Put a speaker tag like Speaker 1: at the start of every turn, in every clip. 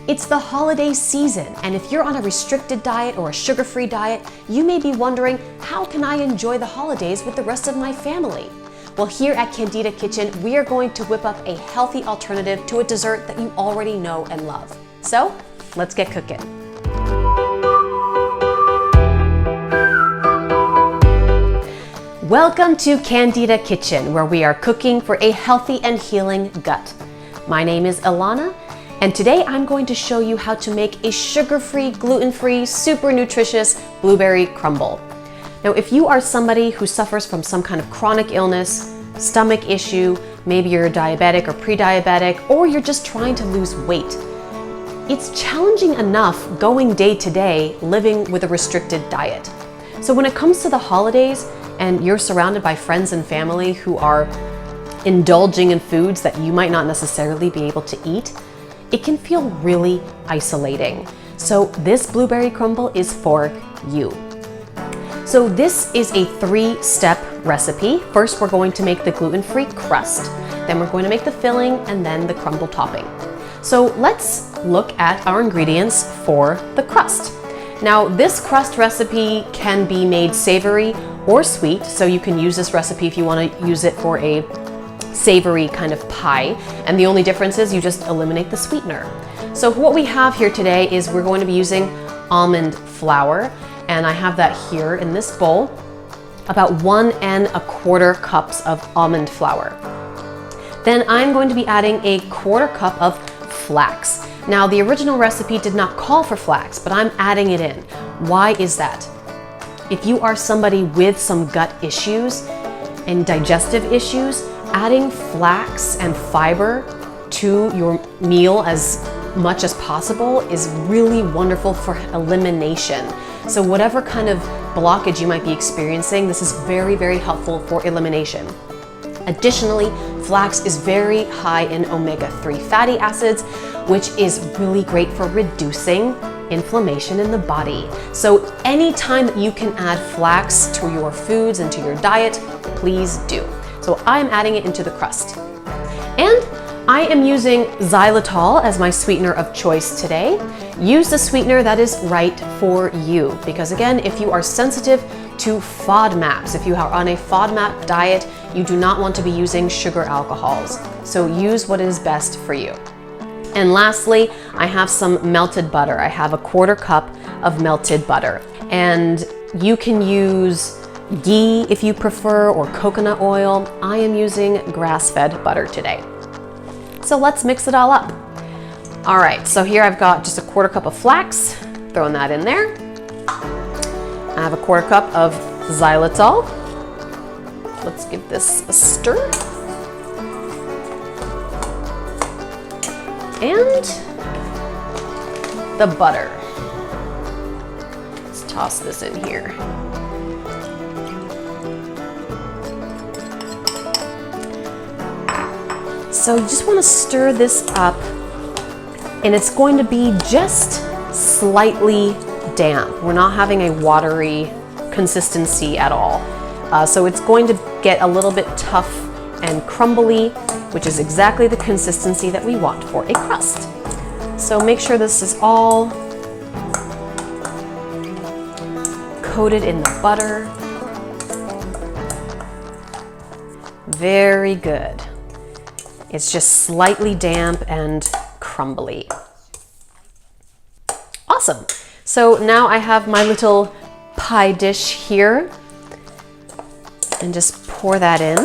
Speaker 1: It's the holiday season, and if you're on a restricted diet or a sugar-free diet, you may be wondering, how can I enjoy the holidays with the rest of my family? Well, here at Candida Kitchen, we are going to whip up a healthy alternative to a dessert that you already know and love. So, let's get cooking. Welcome to Candida Kitchen, where we are cooking for a healthy and healing gut. My name is Ilana, and today I'm going to show you how to make a sugar-free, gluten-free, super nutritious blueberry crumble. Now, if you are somebody who suffers from some kind of chronic illness, stomach issue, maybe you're diabetic or pre-diabetic, or you're just trying to lose weight, it's challenging enough going day to day living with a restricted diet. So when it comes to the holidays and you're surrounded by friends and family who are indulging in foods that you might not necessarily be able to eat, it can feel really isolating. So this blueberry crumble is for you. So this is a 3-step recipe. First, we're going to make the gluten-free crust. Then we're going to make the filling and then the crumble topping. So let's look at our ingredients for the crust. Now, this crust recipe can be made savory or sweet, so you can use this recipe if you want to use it for a savory kind of pie, and the only difference is you just eliminate the sweetener. So what we have here today is we're going to be using almond flour, and I have that here in this bowl, about 1 1/4 cups of almond flour. Then I'm going to be adding a 1/4 cup of flax. Now, the original recipe did not call for flax, but I'm adding it in. Why is that? If you are somebody with some gut issues and digestive issues, adding flax and fiber to your meal as much as possible is really wonderful for elimination. So whatever kind of blockage you might be experiencing, this is very, very helpful for elimination. Additionally, flax is very high in omega-3 fatty acids, which is really great for reducing inflammation in the body. So anytime that you can add flax to your foods and to your diet, please do. So I'm adding it into the crust. And I am using xylitol as my sweetener of choice today. Use the sweetener that is right for you, because again, if you are sensitive to FODMAPs, if you are on a FODMAP diet, you do not want to be using sugar alcohols. So use what is best for you. And lastly, I have some melted butter. I have a 1/4 cup of melted butter. And you can use ghee if you prefer, or coconut oil. I am using grass-fed butter today. So let's mix it all up. All right, so here I've got just a 1/4 cup of flax, throwing that in there. I have a 1/4 cup of xylitol. Let's give this a stir. And the butter. Let's toss this in here. So you just want to stir this up, and it's going to be just slightly damp. We're not having a watery consistency at all. So it's going to get a little bit tough and crumbly, which is exactly the consistency that we want for a crust. So make sure this is all coated in the butter. Very good. It's just slightly damp and crumbly. Awesome. So now I have my little pie dish here, and just pour that in.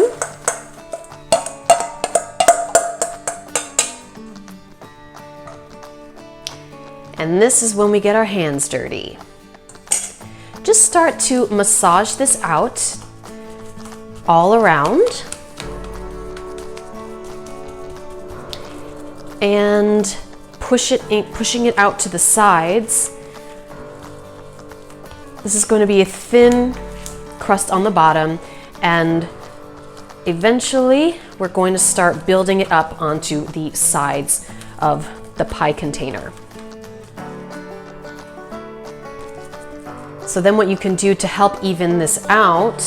Speaker 1: And this is when we get our hands dirty. Just start to massage this out all around. And pushing it out to the sides. This is going to be a thin crust on the bottom, and eventually we're going to start building it up onto the sides of the pie container. So then what you can do to help even this out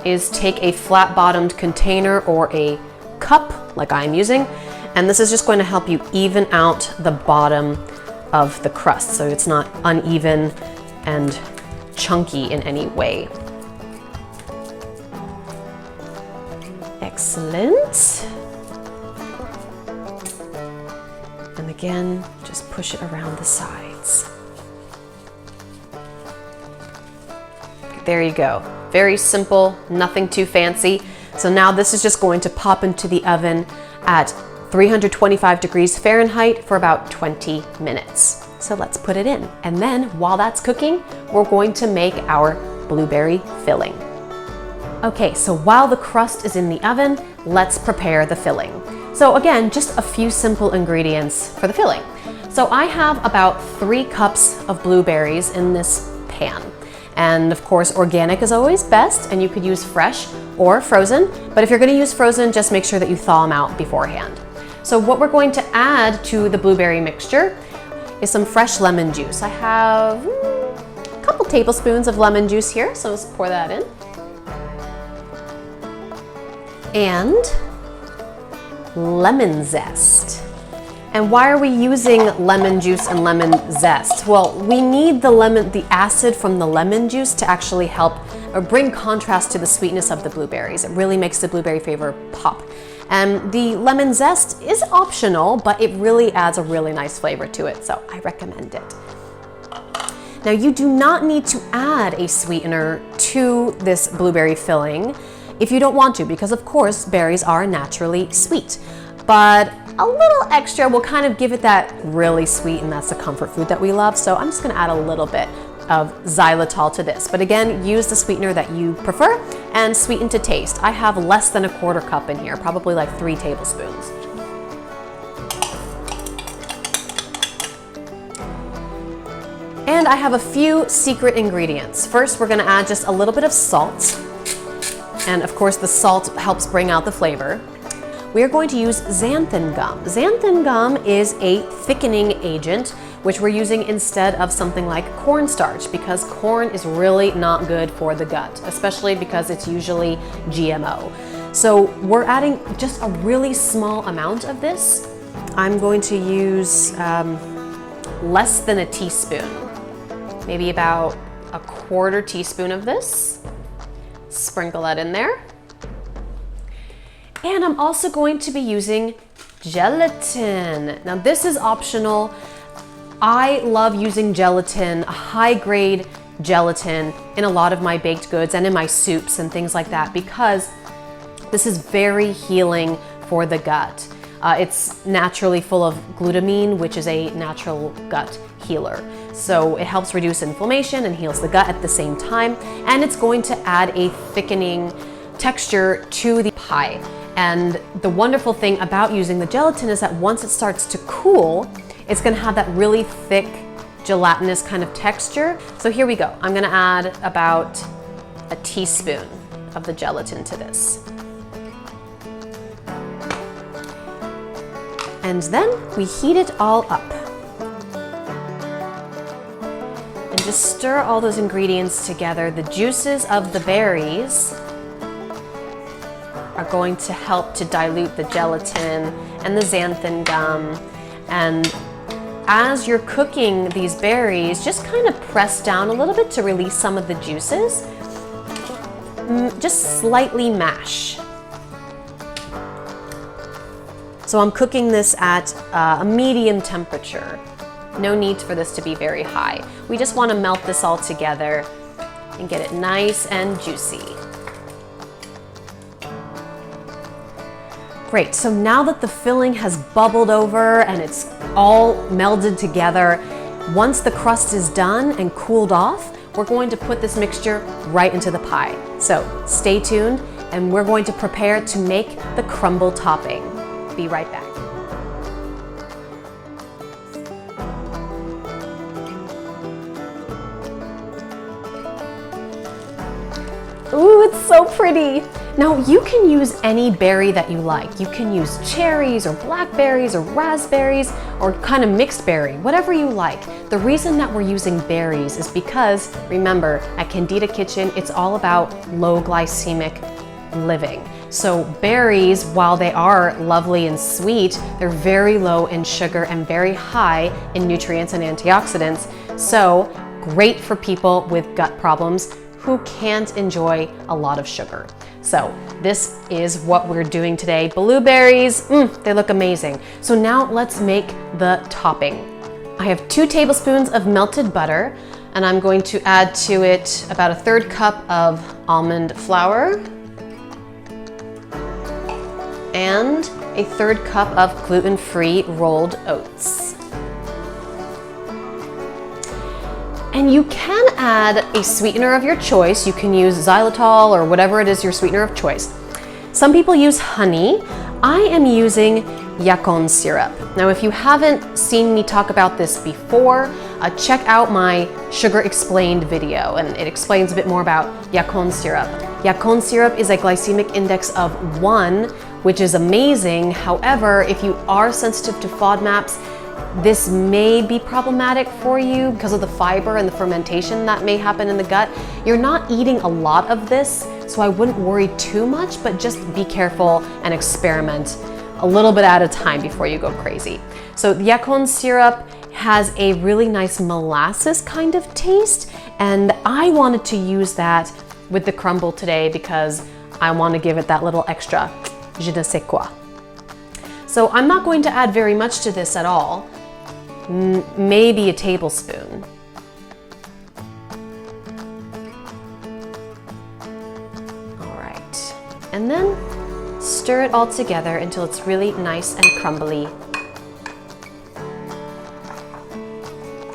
Speaker 1: is take a flat-bottomed container or a cup, like I'm using, And this is just going to help you even out the bottom of the crust so it's not uneven and chunky in any way. Excellent. And again, just push it around the sides. There you go. Very simple, nothing too fancy. So now this is just going to pop into the oven at 325 degrees Fahrenheit for about 20 minutes. So let's put it in. And then while that's cooking, we're going to make our blueberry filling. Okay, so while the crust is in the oven, let's prepare the filling. So again, just a few simple ingredients for the filling. So I have about 3 cups of blueberries in this pan. And of course, organic is always best, and you could use fresh or frozen. But if you're gonna use frozen, just make sure that you thaw them out beforehand. So what we're going to add to the blueberry mixture is some fresh lemon juice. I have a couple tablespoons of lemon juice here, so let's pour that in. And lemon zest. And why are we using lemon juice and lemon zest? Well, we need the acid from the lemon juice to actually help or bring contrast to the sweetness of the blueberries. It really makes the blueberry flavor pop. And the lemon zest is optional, but it really adds a really nice flavor to it, so I recommend it. Now, you do not need to add a sweetener to this blueberry filling if you don't want to, because of course berries are naturally sweet. But a little extra will kind of give it that really sweet, and that's the comfort food that we love. So I'm just gonna add a little bit of xylitol to this. But again, use the sweetener that you prefer and sweeten to taste. I have less than a quarter cup in here, probably like 3 tablespoons. And I have a few secret ingredients. First, we're gonna add just a little bit of salt. And of course, the salt helps bring out the flavor. We are going to use xanthan gum. Xanthan gum is a thickening agent, which we're using instead of something like cornstarch, because corn is really not good for the gut, especially because it's usually GMO. So we're adding just a really small amount of this. I'm going to use less than a teaspoon, maybe about a quarter teaspoon of this. Sprinkle that in there. And I'm also going to be using gelatin. Now this is optional. I love using gelatin, a high-grade gelatin, in a lot of my baked goods and in my soups and things like that, because this is very healing for the gut. It's naturally full of glutamine, which is a natural gut healer. So it helps reduce inflammation and heals the gut at the same time. And it's going to add a thickening texture to the pie. And the wonderful thing about using the gelatin is that once it starts to cool, it's gonna have that really thick, gelatinous kind of texture. So here we go. I'm gonna add about a teaspoon of the gelatin to this. And then we heat it all up. And just stir all those ingredients together. The juices of the berries are going to help to dilute the gelatin and the xanthan gum. And as you're cooking these berries, just kind of press down a little bit to release some of the juices. Just slightly mash. So I'm cooking this at a medium temperature. No need for this to be very high. We just want to melt this all together and get it nice and juicy. Great, so now that the filling has bubbled over and it's all melded together, once the crust is done and cooled off, we're going to put this mixture right into the pie. So stay tuned, and we're going to prepare to make the crumble topping. Be right back. Ooh, it's so pretty. Now you can use any berry that you like. You can use cherries or blackberries or raspberries or kind of mixed berry, whatever you like. The reason that we're using berries is because, remember, at Candida Kitchen, it's all about low glycemic living. So berries, while they are lovely and sweet, they're very low in sugar and very high in nutrients and antioxidants. So great for people with gut problems who can't enjoy a lot of sugar. So this is what we're doing today. Blueberries, they look amazing. So now let's make the topping. I have 2 tablespoons of melted butter, and I'm going to add to it about a 1/3 cup of almond flour and a 1/3 cup of gluten-free rolled oats. And you can add a sweetener of your choice. You can use xylitol or whatever it is your sweetener of choice. Some people use honey. I am using yacon syrup. Now, if you haven't seen me talk about this before, check out my Sugar Explained video, and it explains a bit more about yacon syrup. Yacon syrup is a glycemic index of 1, which is amazing. However, if you are sensitive to FODMAPs, this may be problematic for you because of the fiber and the fermentation that may happen in the gut. You're not eating a lot of this, so I wouldn't worry too much, but just be careful and experiment a little bit at a time before you go crazy. So the yacon syrup has a really nice molasses kind of taste, and I wanted to use that with the crumble today because I want to give it that little extra je ne sais quoi. So I'm not going to add very much to this at all, maybe a tablespoon. All right, and then stir it all together until it's really nice and crumbly.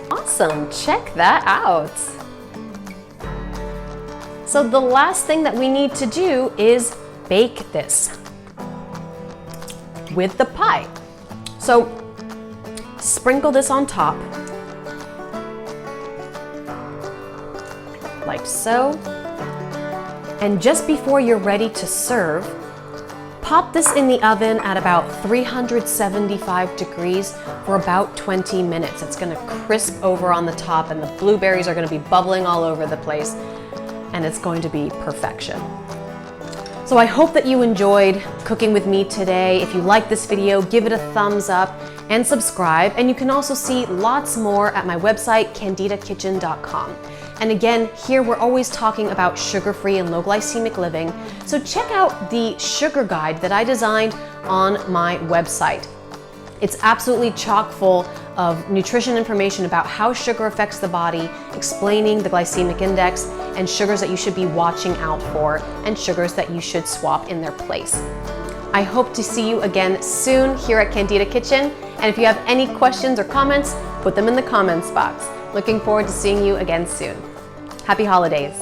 Speaker 1: Awesome, check that out. So the last thing that we need to do is bake this with the pie. So sprinkle this on top, like so. And just before you're ready to serve, pop this in the oven at about 375 degrees for about 20 minutes. It's gonna crisp over on the top and the blueberries are gonna be bubbling all over the place, and it's going to be perfection. So I hope that you enjoyed cooking with me today. If you like this video, give it a thumbs up and subscribe. And you can also see lots more at my website, candidakitchen.com. And again, here we're always talking about sugar-free and low glycemic living. So check out the sugar guide that I designed on my website. It's absolutely chock full of nutrition information about how sugar affects the body, explaining the glycemic index, and sugars that you should be watching out for, and sugars that you should swap in their place. I hope to see you again soon here at Candida Kitchen. And if you have any questions or comments, put them in the comments box. Looking forward to seeing you again soon. Happy holidays.